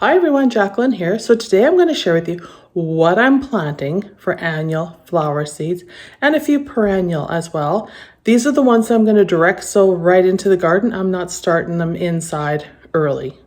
Hi everyone, Jacqueline here. So today I'm going to share with you what I'm planting for annual flower seeds and a few perennial as well. These are the ones I'm going to direct sow right into the garden. I'm not starting them inside early.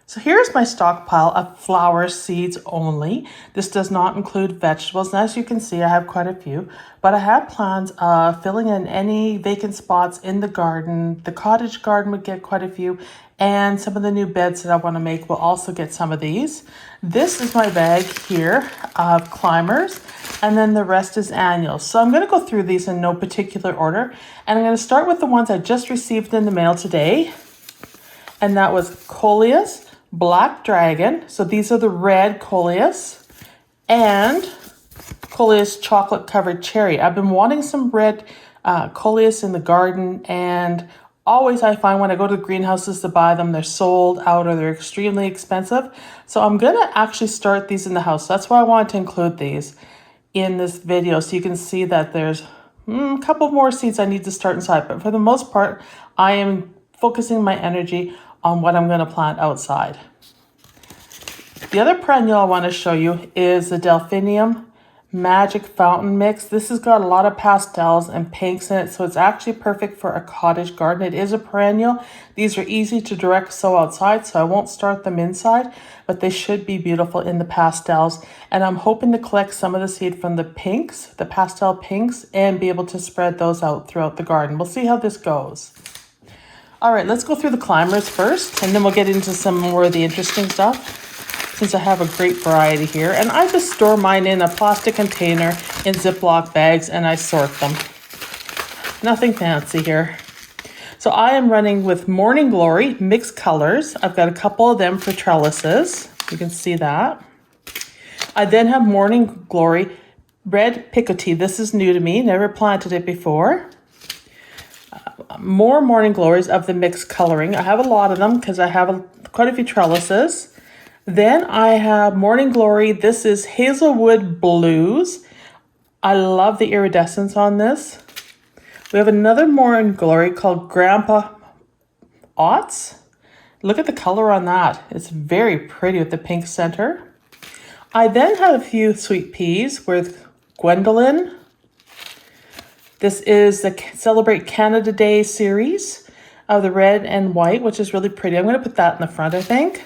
So here's my stockpile of flower seeds only. This does not include vegetables. And as you can see, I have quite a few, but I have plans of filling in any vacant spots in the garden. The cottage garden would get quite a few, and some of the new beds that I want to make will also get some of these. This is my bag here of climbers, and then the rest is annuals. So I'm going to go through these in no particular order, and I'm going to start with the ones I just received in the mail today. And that was Coleus Black Dragon. So these are the red Coleus, and Coleus Chocolate Covered Cherry. I've been wanting some red Coleus in the garden, and always I find when I go to the greenhouses to buy them, they're sold out or they're extremely expensive. So I'm going to actually start these in the house. That's why I wanted to include these in this video, so you can see that there's a couple more seeds I need to start inside. But for the most part, I am focusing my energy on what I'm going to plant outside. The other perennial I want to show you is the Delphinium Magic Fountain Mix. This has got a lot of pastels and pinks in it, so it's actually perfect for a cottage garden. It is a perennial. These are easy to direct sow outside, so I won't start them inside, but they should be beautiful in the pastels. And I'm hoping to collect some of the seed from the pinks, the pastel pinks, and be able to spread those out throughout the garden. We'll see how this goes. All right, let's go through the climbers first, and then we'll get into some more of the interesting stuff, since I have a great variety here. And I just store mine in a plastic container in Ziploc bags, and I sort them. Nothing fancy here. So I am running with Morning Glory mixed colors. I've got a couple of them for trellises. You can see that. I then have Morning Glory Red Picotee. This is new to me, never planted it before. More Morning Glories of the mixed coloring. I have a lot of them because I have quite a few trellises. Then I have Morning Glory. This is Hazelwood Blues. I love the iridescence on this. We have another Morning Glory called Grandpa Otts. Look at the color on that. It's very pretty with the pink center. I then have a few sweet peas with Gwendolyn. This is the Celebrate Canada Day series of the red and white, which is really pretty. I'm going to put that in the front, I think.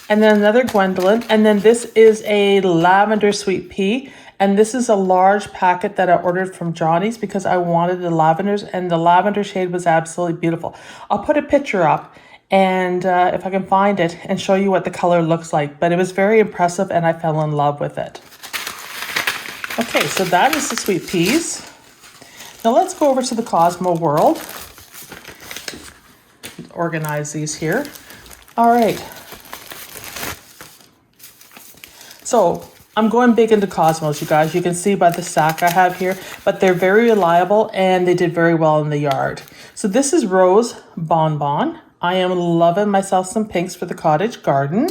And then another Gwendolyn. And then this is a lavender sweet pea. And this is a large packet that I ordered from Johnny's because I wanted the lavenders, and the lavender shade was absolutely beautiful. I'll put a picture up, and if I can find it, and show you what the color looks like. But it was very impressive, and I fell in love with it. Okay, so that is the sweet peas. Now let's go over to the Cosmo World. Organize these here. All right. So I'm going big into Cosmos, you guys. You can see by the stack I have here, but they're very reliable and they did very well in the yard. So this is Rose Bonbon. I am loving myself some pinks for the cottage garden.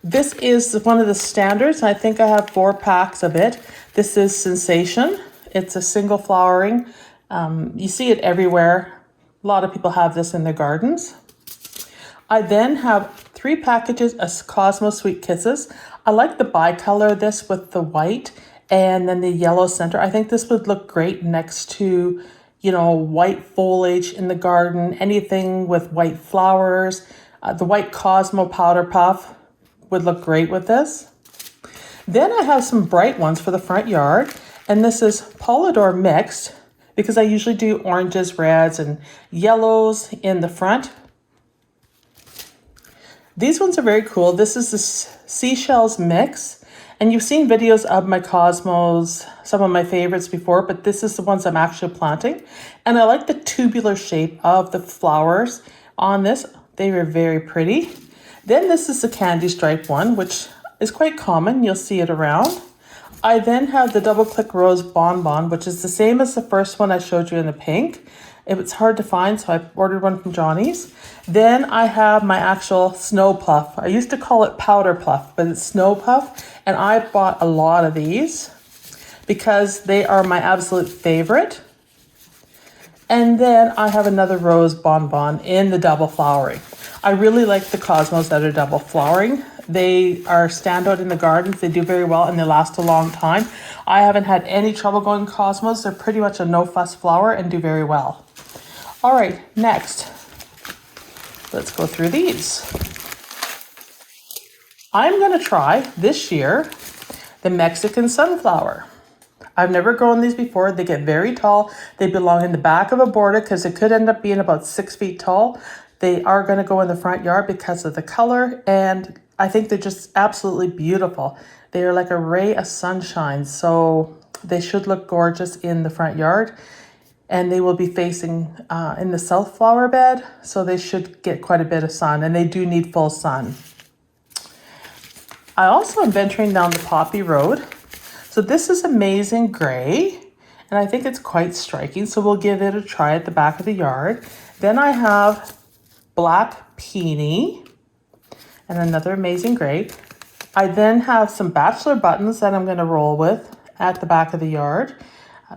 This is one of the standards. I think I have 4 packs of it. This is Sensation. It's a single flowering. You see it everywhere. A lot of people have this in their gardens. I then have 3 packages of Cosmo Sweet Kisses. I like the bicolor of this with the white and then the yellow center. I think this would look great next to, white foliage in the garden, anything with white flowers. The white Cosmo Powder Puff would look great with this. Then I have some bright ones for the front yard. And this is Polidor Mixed, because I usually do oranges, reds, and yellows in the front. These ones are very cool. This is the Seashells Mix. And you've seen videos of my Cosmos, some of my favorites before, but this is the ones I'm actually planting. And I like the tubular shape of the flowers on this. They are very pretty. Then this is the Candy Stripe one, which is quite common. You'll see it around. I then have the Double Click Rose Bonbon, which is the same as the first one I showed you in the pink. It's hard to find, so I ordered one from Johnny's. Then I have my actual Snow Puff. I used to call it Powder Puff, but it's Snow Puff. And I bought a lot of these because they are my absolute favorite. And then I have another rose bonbon in the double flowering. I really like the Cosmos that are double flowering. They are standout in the gardens. They do very well and they last a long time. I haven't had any trouble going Cosmos. They're pretty much a no fuss flower and do very well. All right, next, let's go through these. I'm gonna try this year the Mexican sunflower. I've never grown these before. They get very tall. They belong in the back of a border because it could end up being about 6 feet tall. They are going to go in the front yard because of the color, and I think they're just absolutely beautiful. They are like a ray of sunshine, so they should look gorgeous in the front yard. And they will be facing in the south flower bed, so they should get quite a bit of sun, and they do need full sun. I also am venturing down the Poppy Road. So this is Amazing Gray, and I think it's quite striking, so we'll give it a try at the back of the yard. Then I have Black Peony and another Amazing Gray. I then have some Bachelor Buttons that I'm going to roll with at the back of the yard.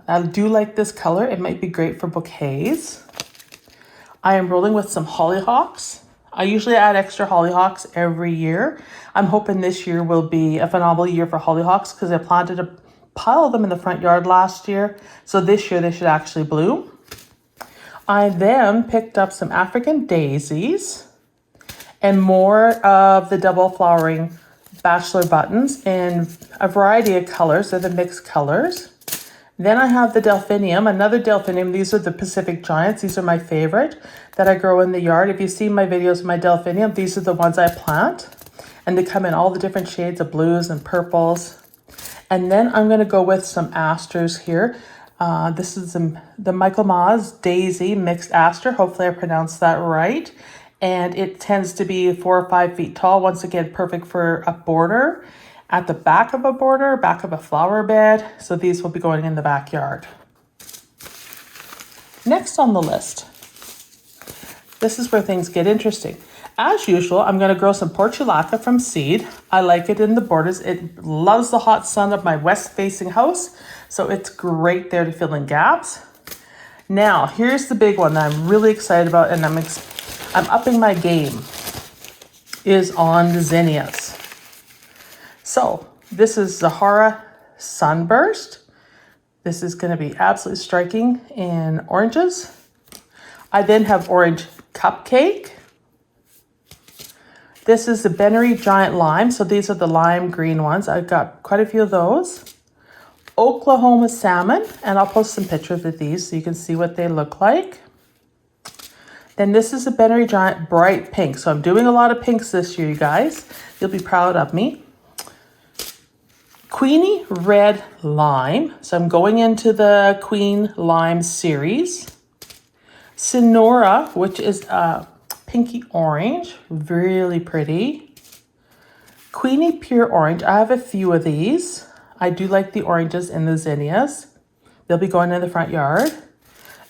I do like this color. It might be great for bouquets. I am rolling with some Hollyhocks. I usually add extra hollyhocks every year. I'm hoping this year will be a phenomenal year for hollyhocks because I planted a pile of them in the front yard last year. So this year they should actually bloom. I then picked up some African daisies and more of the double flowering Bachelor Buttons in a variety of colors. They're the mixed colors. Then I have the Delphinium, another Delphinium. These are the Pacific Giants. These are my favorite that I grow in the yard. If you see my videos of my Delphinium, these are the ones I plant. And they come in all the different shades of blues and purples. And then I'm going to go with some asters here. This is the Michaelmas Daisy Mixed Aster. Hopefully I pronounced that right. And it tends to be 4 or 5 feet tall. Once again, perfect for a border. At the back of a border, back of a flower bed. So these will be going in the backyard. Next on the list, this is where things get interesting. As usual, I'm going to grow some Portulaca from seed. I like it in the borders. It loves the hot sun of my west-facing house, so it's great there to fill in gaps. Now, here's the big one that I'm really excited about, and I'm upping my game, is on the zinnias. So this is Zahara Sunburst. This is going to be absolutely striking in oranges. I then have Orange Cupcake. This is the Benary Giant Lime. So these are the lime green ones. I've got quite a few of those. Oklahoma Salmon, and I'll post some pictures of these so you can see what they look like. Then this is the Benary Giant Bright Pink. So I'm doing a lot of pinks this year, you guys. You'll be proud of me. Queenie Red Lime. So I'm going into the Queen Lime series. Sonora, which is pinky orange. Really pretty. Queenie Pure Orange. I have a few of these. I do like the oranges in the zinnias. They'll be going in the front yard.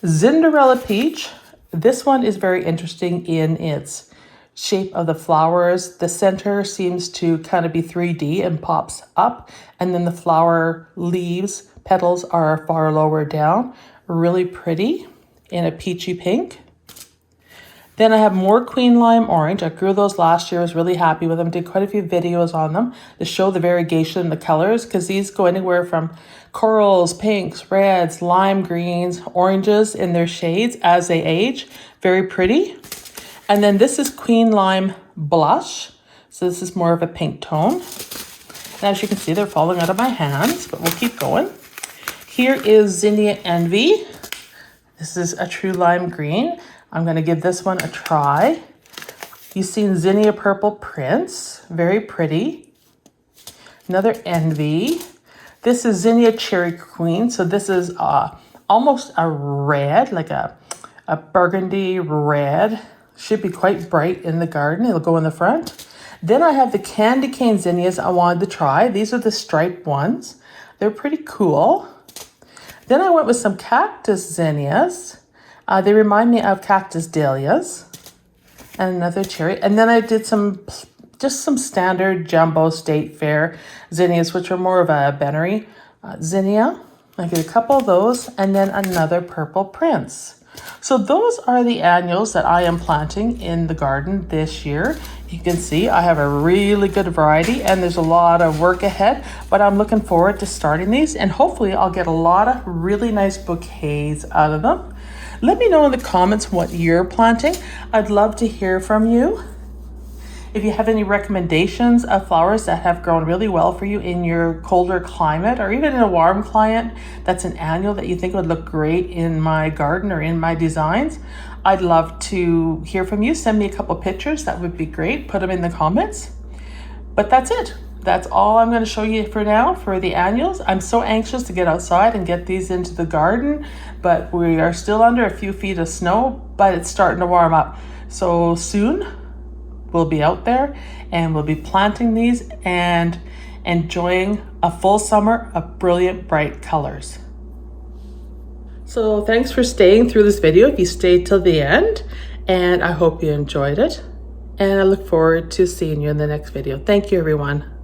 Cinderella Peach. This one is very interesting in its shape of the flowers. The center seems to kind of be 3D and pops up, and then the flower leaves, petals are far lower down. Really pretty in a peachy pink. Then I have more Queen Lime Orange. I grew those last year. I was really happy with them. Did quite a few videos on them to show the variegation in the colors, because these go anywhere from corals, pinks, reds, lime greens, oranges in their shades as they age. Very pretty. And then this is Queen Lime Blush. So this is more of a pink tone. And as you can see, they're falling out of my hands, but we'll keep going. Here is Zinnia Envy. This is a true lime green. I'm going to give this one a try. You've seen Zinnia Purple Prince. Very pretty. Another Envy. This is Zinnia Cherry Queen. So this is almost a red, like a burgundy red. Should be quite bright in the garden. It'll go in the front. Then I have the Candy Cane Zinnias I wanted to try. These are the striped ones. They're pretty cool. Then I went with some Cactus Zinnias. They remind me of Cactus Dahlias. And another cherry. And then I did just some standard Jumbo State Fair zinnias, which are more of a Benary zinnia. I get a couple of those. And then another Purple Prince. So those are the annuals that I am planting in the garden this year. You can see I have a really good variety and there's a lot of work ahead, but I'm looking forward to starting these and hopefully I'll get a lot of really nice bouquets out of them. Let me know in the comments what you're planting. I'd love to hear from you. If you have any recommendations of flowers that have grown really well for you in your colder climate or even in a warm climate, that's an annual that you think would look great in my garden or in my designs, I'd love to hear from you. Send me a couple pictures, that would be great. Put them in the comments. But that's it. That's all I'm going to show you for now for the annuals. I'm so anxious to get outside and get these into the garden, but we are still under a few feet of snow, but it's starting to warm up. So soon we'll be out there and we'll be planting these and enjoying a full summer of brilliant, bright colors. So thanks for staying through this video if you stayed till the end, and I hope you enjoyed it. And I look forward to seeing you in the next video. Thank you, everyone.